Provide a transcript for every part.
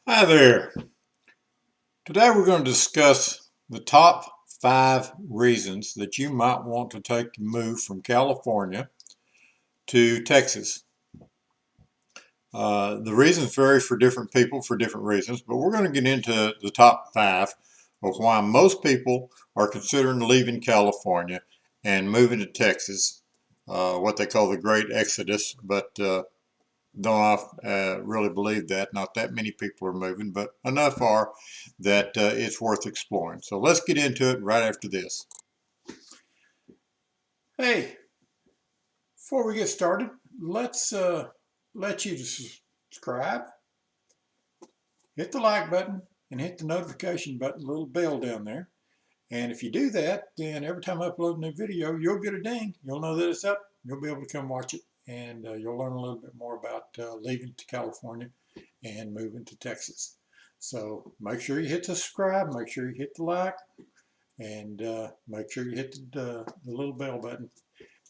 Hi there. Today we're going to discuss the top 5 reasons that you might want to take a move from California to Texas. The reasons vary for different people for different reasons, but we're going to get into the top 5 of why most people are considering leaving California and moving to Texas, what they call the Great Exodus, but don't really believe that. Not that many people are moving, but enough are that it's worth exploring. So let's get into it right after this. Hey, before we get started, let's let you subscribe, hit the like button, and hit the notification button, the little bell down there. And if you do that, then every time I upload a new video, you'll get a ding. You'll know that it's up. You'll be able to come watch it, and you'll learn a little bit more about leaving to California and moving to Texas. So make sure you hit the subscribe, make sure you hit the like, and make sure you hit the little bell button.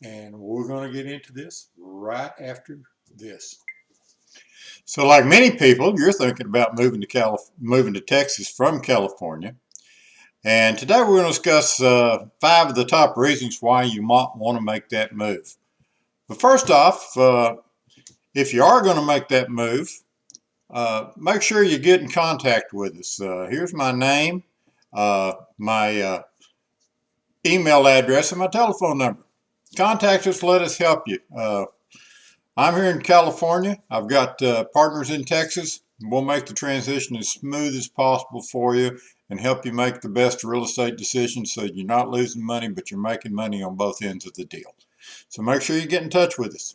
And we're going to get into this right after this. So, like many people, you're thinking about moving to Texas from California. And today we're going to discuss 5 of the top reasons why you might want to make that move. But first off, if you are going to make that move, make sure you get in contact with us. Here's my name, my email address, and my telephone number. Contact us, let us help you. I'm here in California. I've got partners in Texas. We'll make the transition as smooth as possible for you and help you make the best real estate decision so you're not losing money, but you're making money on both ends of the deal. So make sure you get in touch with us.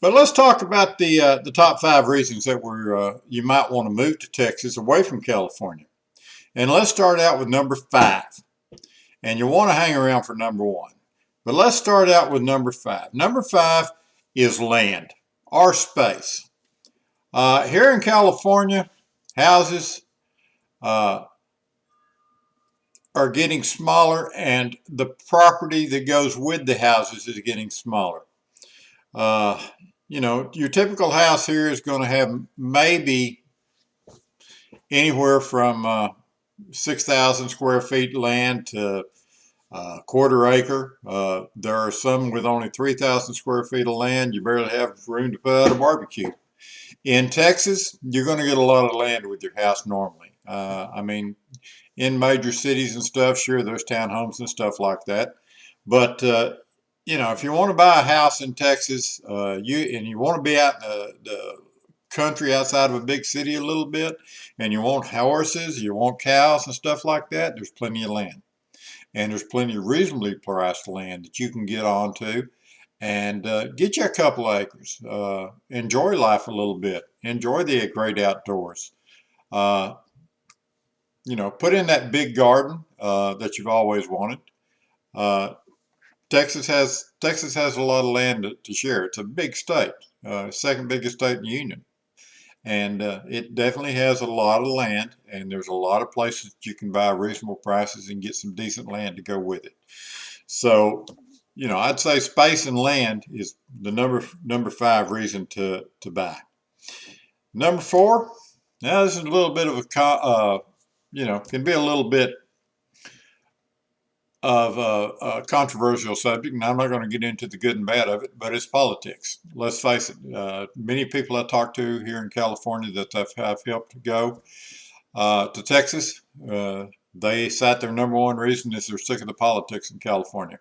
But let's talk about the top 5 reasons that you might want to move to Texas away from California. And let's start out with number 5. And you'll want to hang around for number 1. But let's start out with number 5. Number 5 is land, or space. Here in California, houses uh, are getting smaller, and the property that goes with the houses is getting smaller. Uh, your typical house here is going to have maybe anywhere from 6,000 square feet land to quarter acre. There are some with only 3,000 square feet of land. You barely have room to put out a barbecue. In Texas, you're going to get a lot of land with your house normally. I mean, in major cities and stuff, sure, there's townhomes and stuff like that. But if you want to buy a house in Texas, you want to be out in the country outside of a big city a little bit, and you want horses, you want cows and stuff like that, there's plenty of land. And there's plenty of reasonably priced land that you can get onto and get you a couple acres. Enjoy life a little bit. Enjoy the great outdoors. Uh, put in that big garden that you've always wanted. Uh, Texas has a lot of land to share. It's a big state, second biggest state in the union, and it definitely has a lot of land. And there's a lot of places that you can buy reasonable prices and get some decent land to go with it. So, I'd say space and land is the number 5 reason to buy. Number 4. Now this is a little bit of can be a little bit of a controversial subject, and I'm not going to get into the good and bad of it, but it's politics. Let's face it. Many people I talk to here in California that I've helped go to Texas, they cite their number 1 reason is they're sick of the politics in California.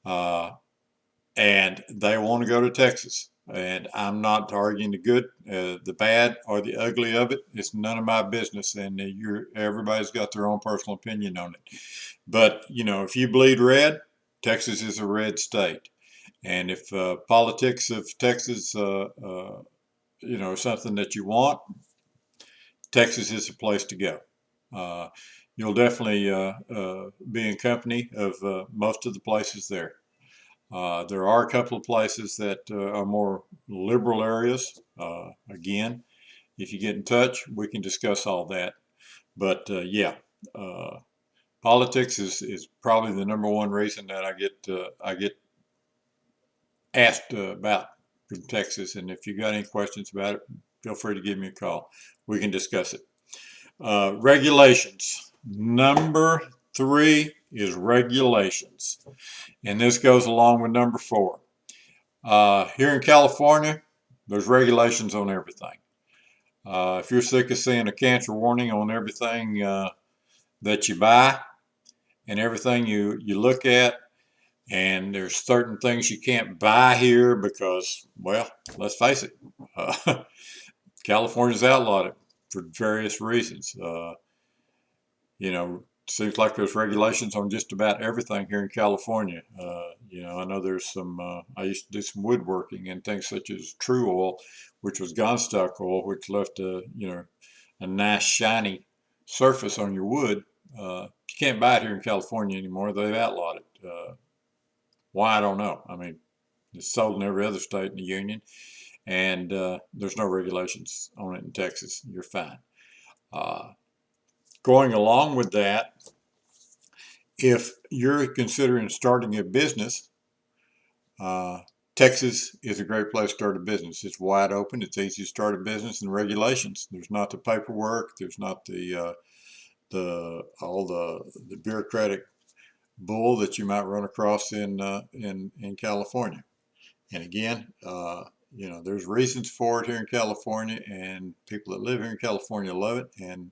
And they want to go to Texas. And I'm not arguing the good, the bad, or the ugly of it. It's none of my business, and everybody's got their own personal opinion on it. But if you bleed red, Texas is a red state, and if politics of Texas, something that you want, Texas is a place to go. You'll definitely be in company of most of the places there. There are a couple of places that are more liberal areas. Again, if you get in touch, we can discuss all that. But yeah, uh, politics is probably the number 1 reason that I get asked about from Texas. And if you got any questions about it, feel free to give me a call. We can discuss it. Regulations. Number 3 is regulations. And this goes along with number 4. Here in California, there's regulations on everything. If you're sick of seeing a cancer warning on everything that you buy and everything you look at, and there's certain things you can't buy here because, well, let's face it, California's outlawed it for various reasons. You know, seems like there's regulations on just about everything here in California. You know, I know there's some, I used to do some woodworking and things such as True Oil, which was Gonstock oil, which left a, you know, a nice shiny surface on your wood. You can't buy it here in California anymore. They've outlawed it. Why, I don't know. I mean, it's sold in every other state in the union, and there's no regulations on it in Texas. You're fine. Going along with that, if you're considering starting a business, Texas is a great place to start a business. It's wide open. It's easy to start a business, and regulations. There's not the paperwork. There's not the all the bureaucratic bull that you might run across in California. And again, you know, there's reasons for it here in California, and people that live here in California love it. And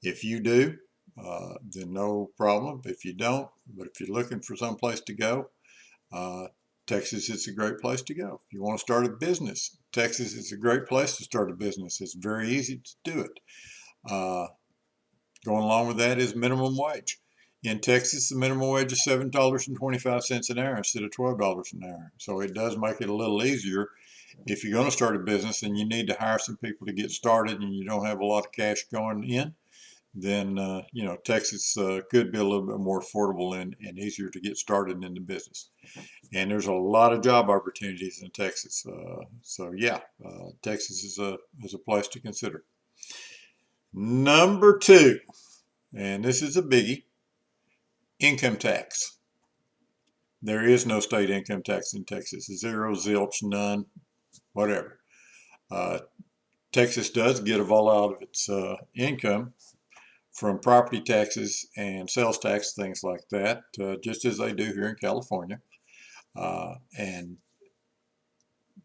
if you do, then no problem. If you don't, but if you're looking for some place to go, Texas is a great place to go. If you want to start a business, Texas is a great place to start a business. It's very easy to do it. Going along with that is minimum wage. In Texas, the minimum wage is $7.25 an hour instead of $12 an hour. So it does make it a little easier if you're going to start a business and you need to hire some people to get started and you don't have a lot of cash going in. Then, you know, Texas could be a little bit more affordable and easier to get started in the business. And there's a lot of job opportunities in Texas. So yeah, Texas is a place to consider. Number 2, and this is a biggie, income tax. There is no state income tax in Texas. Zero, zilch, none, whatever. Texas does get a lot out of its income from property taxes and sales tax, things like that, just as they do here in California. And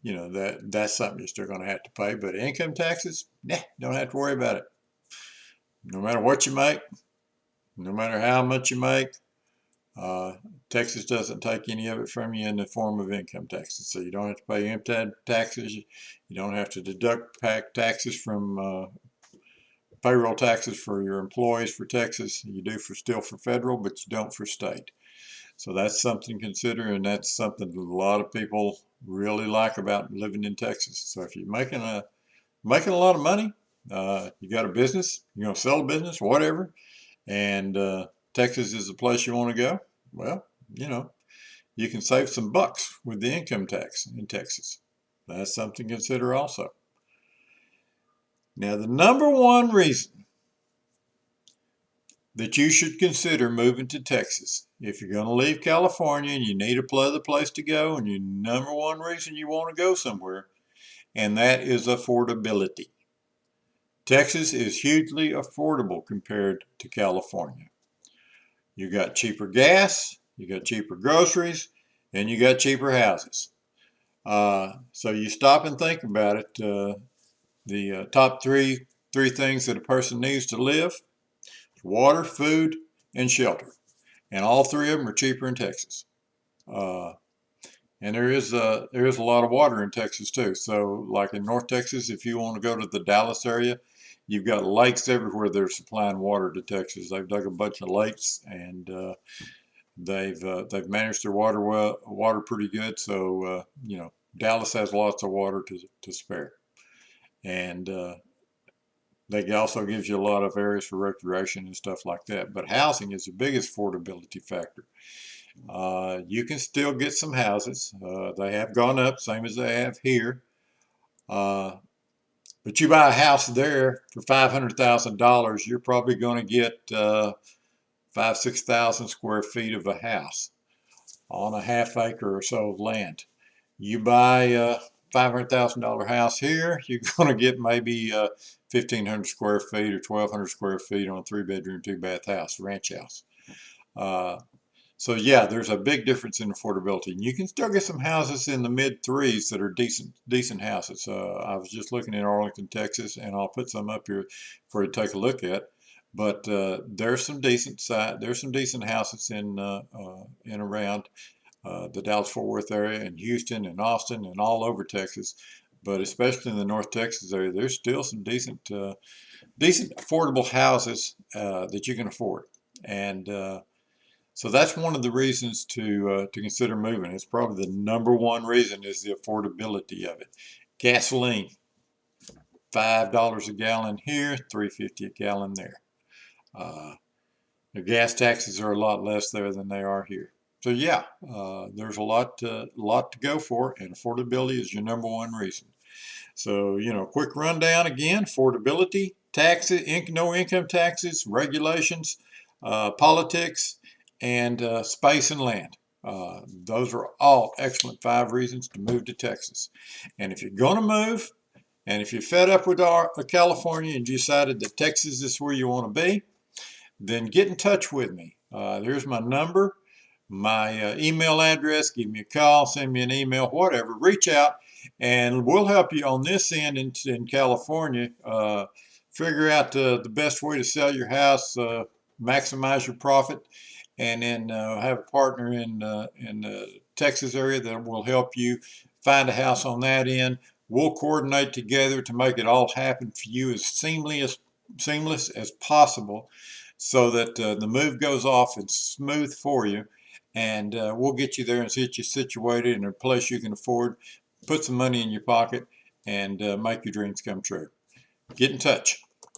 you know, that's something you're still going to have to pay. But income taxes, nah, don't have to worry about it. No matter what you make, no matter how much you make, Texas doesn't take any of it from you in the form of income taxes. So you don't have to pay income taxes. You don't have to deduct taxes from payroll taxes for your employees for Texas. You do still for federal, but you don't for state. So that's something to consider, and that's something that a lot of people really like about living in Texas. So if you're making a lot of money, you got a business, you're going to sell a business, whatever, and Texas is the place you want to go, well, you know, you can save some bucks with the income tax in Texas. That's something to consider also. Now, the number one reason that you should consider moving to Texas, if you're going to leave California and you need a place to go, and your number one reason you want to go somewhere, and that is affordability. Texas is hugely affordable compared to California. You got cheaper gas, you got cheaper groceries, and you got cheaper houses. So you stop and think about it. The top three things that a person needs to live: water, food, and shelter. And all 3 of them are cheaper in Texas. And there is a lot of water in Texas too. So like in North Texas, if you want to go to the Dallas area, you've got lakes everywhere that are supplying water to Texas. They've dug a bunch of lakes, and they've managed their water pretty good. So you know, Dallas has lots of water to spare, and they also gives you a lot of areas for recreation and stuff like that. But housing is the biggest affordability factor. You can still get some houses. They have gone up, same as they have here. But you buy a house there for $500,000, you're probably going to get 6,000 square feet of a house on a half acre or so of land. You buy $500,000 house here, you're going to get maybe 1,500 square feet or 1,200 square feet on a 3-bedroom, 2-bath house, ranch house. So yeah, there's a big difference in affordability. And you can still get some houses in the mid-3s that are decent houses. I was just looking at Arlington, Texas, and I'll put some up here for you to take a look at. But there's some decent houses in around the Dallas-Fort Worth area, and Houston, and Austin, and all over Texas. But especially in the North Texas area, there's still some decent affordable houses that you can afford. And so that's one of the reasons to consider moving. It's probably the #1 reason is the affordability of it. Gasoline, $5 a gallon here, $3.50 a gallon there. The gas taxes are a lot less there than they are here. So yeah, there's a lot to go for, and affordability is your #1 reason. So, quick rundown again: affordability, taxes, no income taxes, regulations, politics, and space and land. Those are all excellent 5 reasons to move to Texas. And if you're going to move, and if you're fed up with California and decided that Texas is where you want to be, then get in touch with me. There's my number, my email address. Give me a call, send me an email, whatever. Reach out, and we'll help you on this end in California. Figure out the best way to sell your house, maximize your profit, and then have a partner in the Texas area that will help you find a house on that end. We'll coordinate together to make it all happen for you as seamless as possible, so that the move goes off and smooth for you, and we'll get you there and get you situated in a place you can afford, put some money in your pocket, and make your dreams come true. Get in touch.